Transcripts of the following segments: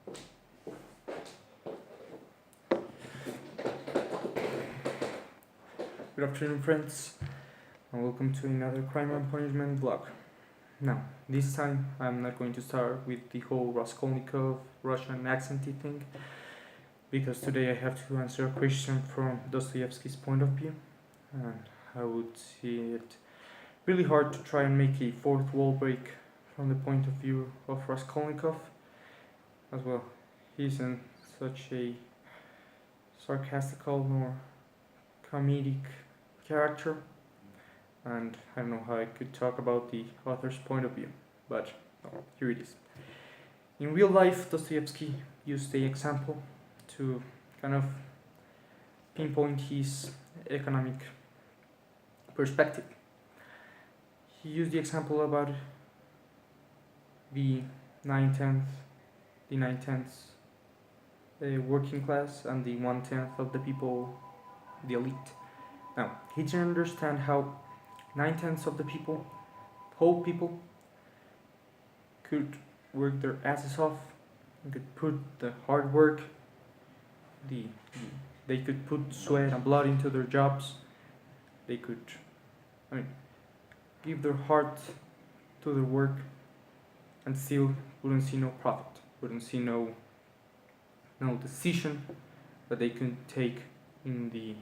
Good afternoon, friends, and welcome to another Crime and Punishment vlog. Now, this time I'm not going to start with the whole Raskolnikov Russian accenty thing, because today I have to answer a question from Dostoevsky's point of view, and I would see it really hard to try and make a fourth wall break from the point of view of Raskolnikov. As well, he isn't such a sarcastical nor comedic character, and I don't know how I could talk about the author's point of view, but here it is. In real life, Dostoevsky used the example to kind of pinpoint his economic perspective. He used the example about the 9/10, the 9/10 working class and the 1/10 of the people, the elite. Now, he didn't understand how 9/10 of the people, whole people, could work their asses off, and could put the hard work, the they could put sweat and blood into their jobs. They could, I mean, give their heart to their work, and still wouldn't see no profit, wouldn't see no decision that they could take in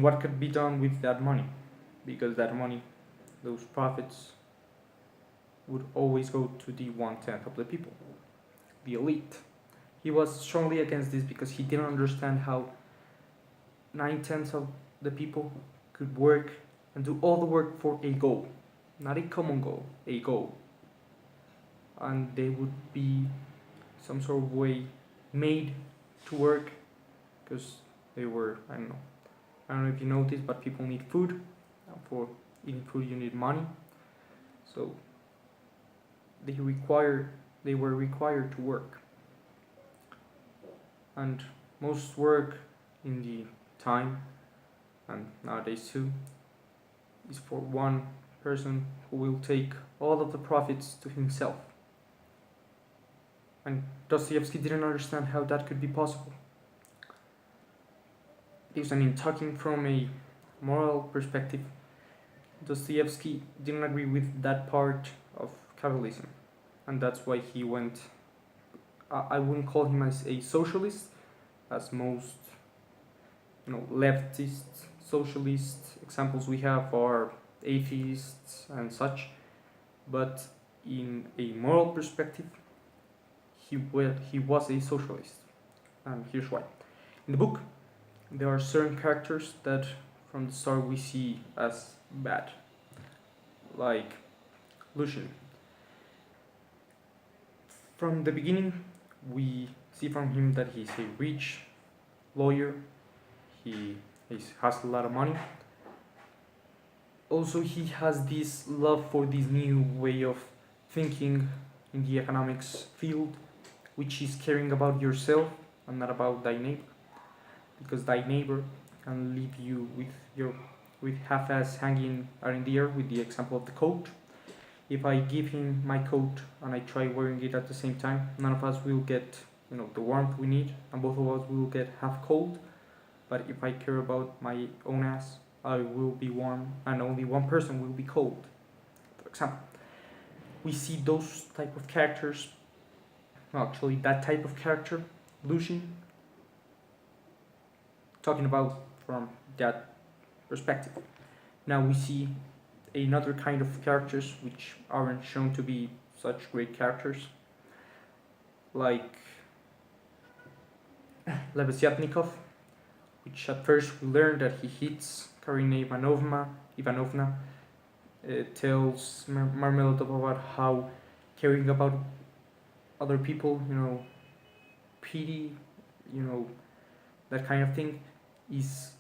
what could be done with that money, because that money, those profits, would always go to the 1/10 of the people, the elite. He was strongly against this because he didn't understand how 9/10 of the people could work and do all the work for a goal, not a common goal, a goal. And they would be some sort of way made to work because they were, I don't know if you noticed, but people need food. For eating food, you need money. So they were required to work. And most work in the time, and nowadays too, is for one person who will take all of the profits to himself. And Dostoevsky didn't understand how that could be possible. Because, talking from a moral perspective, Dostoevsky didn't agree with that part of capitalism, and that's why he went. I wouldn't call him as a socialist, as most leftist socialist examples we have are atheists and such, but in a moral perspective, he was a socialist, and here's why. In the book, there are certain characters that from the start we see as bad, like Lucian. From the beginning, we see from him that he's a rich lawyer, he has a lot of money. Also, he has this love for this new way of thinking in the economics field, which is caring about yourself and not about thy neighbor, because thy neighbor can leave you with half-ass hanging out in the air, with the example of the coat. If I give him my coat and I try wearing it at the same time, none of us will get the warmth we need, and both of us will get half cold. But if I care about my own ass, I will be warm, and only one person will be cold. For example, we see those type of characters. Well, actually, that type of character, Lucian, talking about from that perspective. Now we see another kind of characters which aren't shown to be such great characters, like Lebeziatnikov, which at first we learn that he hits Karina Ivanovna, tells Marmeladov about how caring about other people, pity, that kind of thing, is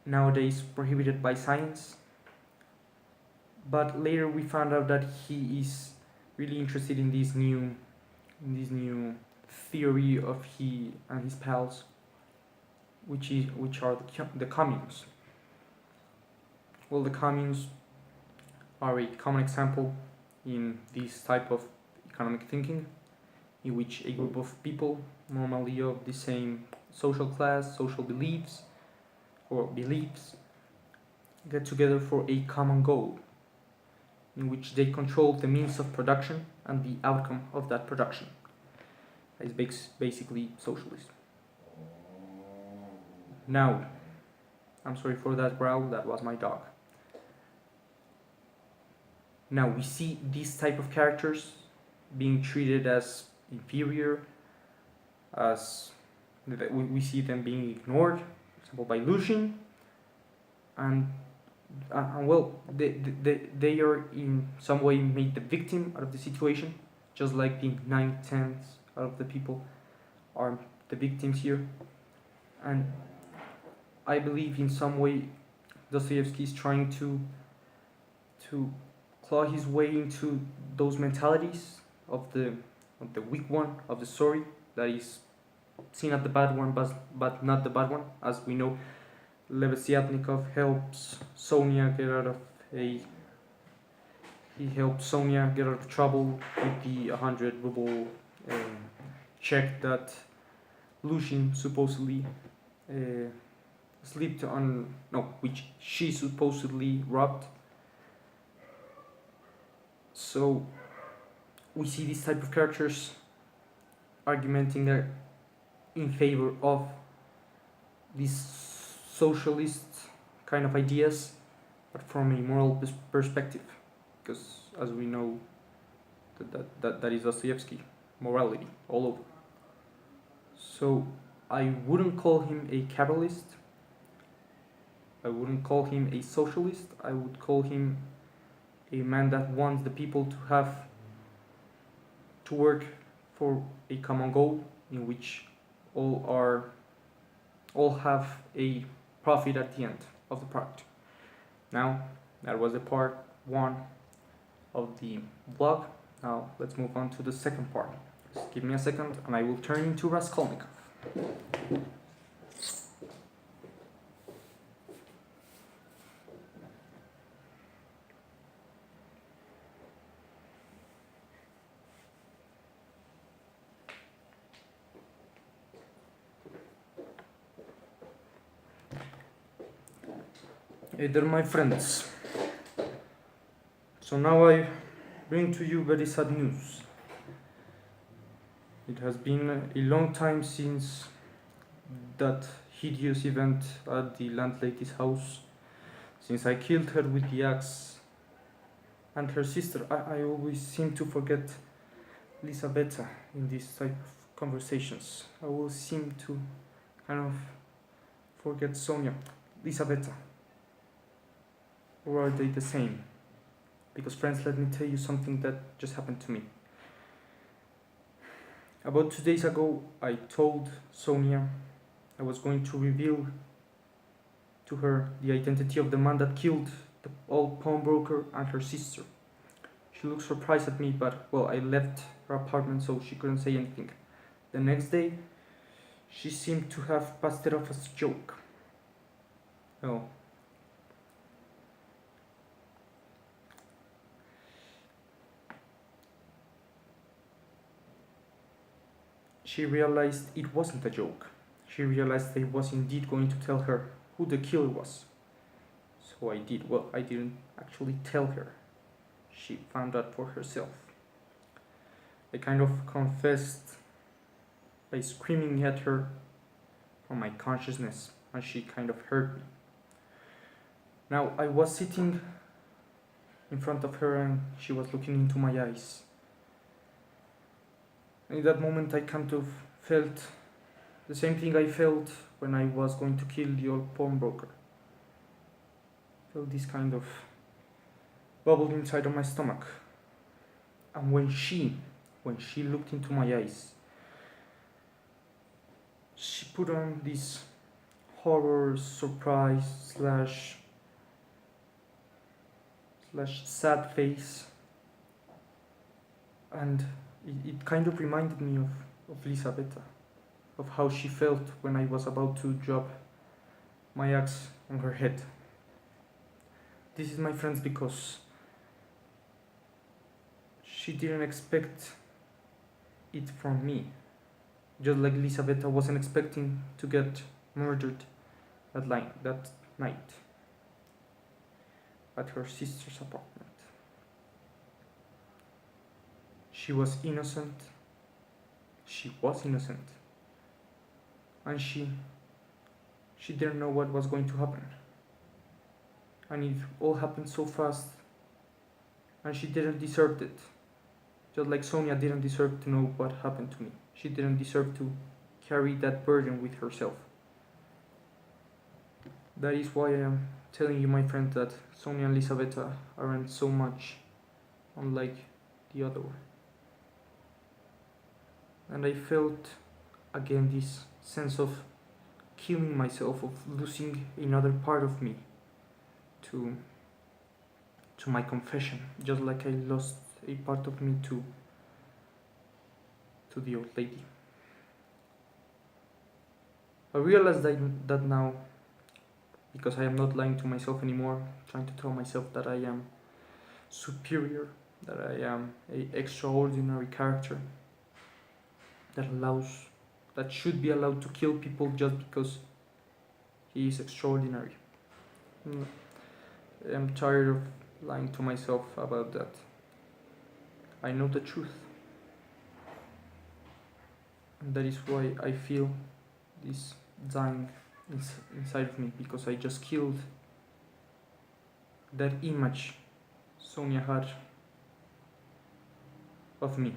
nowadays prohibited by science. But later we found out that he is really interested in this new theory of he and his pals, which are the communes. Well, the communes are a common example in this type of economic thinking. in which a group of people, normally of the same social class, social beliefs, or beliefs, get together for a common goal, in which they control the means of production and the outcome of that production. It's basically socialism. Now, I'm sorry for that growl, that was my dog. Now we see these type of characters being treated as inferior, as we see them being ignored, for example by Lucian, and well, they are in some way made the victim out of the situation, just like the 9/10 out of the people are the victims here. And I believe in some way Dostoevsky is trying to claw his way into those mentalities of the weak one of the story, that is seen as the bad one, but not the bad one. As we know, Lebeziatnikov helps Sonia get out of trouble with the 100 ruble check that Lucian supposedly slipped on, no, which she supposedly robbed. So we see these type of characters argumenting in favor of these socialist kind of ideas, but from a moral perspective, because as we know, that is Dostoevsky, morality all over. So I wouldn't call him a capitalist, I wouldn't call him a socialist, I would call him a man that wants the people to work for a common goal, in which all have a profit at the end of the product. Now, that was the part 1 of the blog. Now let's move on to the second part. Just give me a second and I will turn into Raskolnikov. Hey there, my friends. So now I bring to you very sad news. It has been a long time since that hideous event at the landlady's house, since I killed her with the axe, and her sister. I always seem to forget Lisabetta in these type of conversations. I always seem to kind of forget Sonia. Lisabetta. Or are they the same? Because friends, let me tell you something that just happened to me. About 2 days ago, I told Sonia I was going to reveal to her the identity of the man that killed the old pawnbroker and her sister. She looked surprised at me, but well, I left her apartment so she couldn't say anything. The next day, she seemed to have passed it off as a joke. Oh. She realized it wasn't a joke. She realized I was indeed going to tell her who the killer was. So I did. Well, I didn't actually tell her. She found out for herself. I kind of confessed by screaming at her from my consciousness, and she kind of heard me. Now, I was sitting in front of her and she was looking into my eyes. In that moment, I kind of felt the same thing I felt when I was going to kill the old pawnbroker. I felt this kind of bubble inside of my stomach. And when she looked into my eyes, she put on this horror, surprise slash sad face, and it kind of reminded me of Lisabetta, of how she felt when I was about to drop my axe on her head. This is, my friends, because she didn't expect it from me. Just like Elisabetta wasn't expecting to get murdered that night at her sister's apartment. She was innocent. She was innocent. And she didn't know what was going to happen. And it all happened so fast. And she didn't deserve it. Just like Sonia didn't deserve to know what happened to me. She didn't deserve to carry that burden with herself. That is why I am telling you, my friend, that Sonia and Elisabetta aren't so much unlike the other one. And I felt again this sense of killing myself, of losing another part of me to my confession, just like I lost a part of me to the old lady. I realize that now, because I am not lying to myself anymore, trying to tell myself that I am superior, that I am a extraordinary character that should be allowed to kill people just because he is extraordinary. I'm tired of lying to myself about that. I know the truth. And that is why I feel this dying inside of me, because I just killed that image Sonia had of me.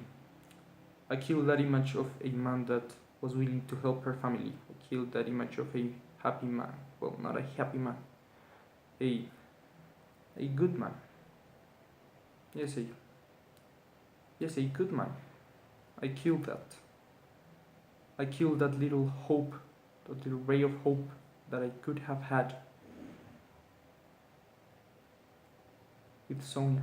I killed that image of a man that was willing to help her family. I killed that image of a happy man. Well, not a happy man. A good man. Yes, a good man. I killed that. I killed that little hope, that little ray of hope that I could have had with Sonia.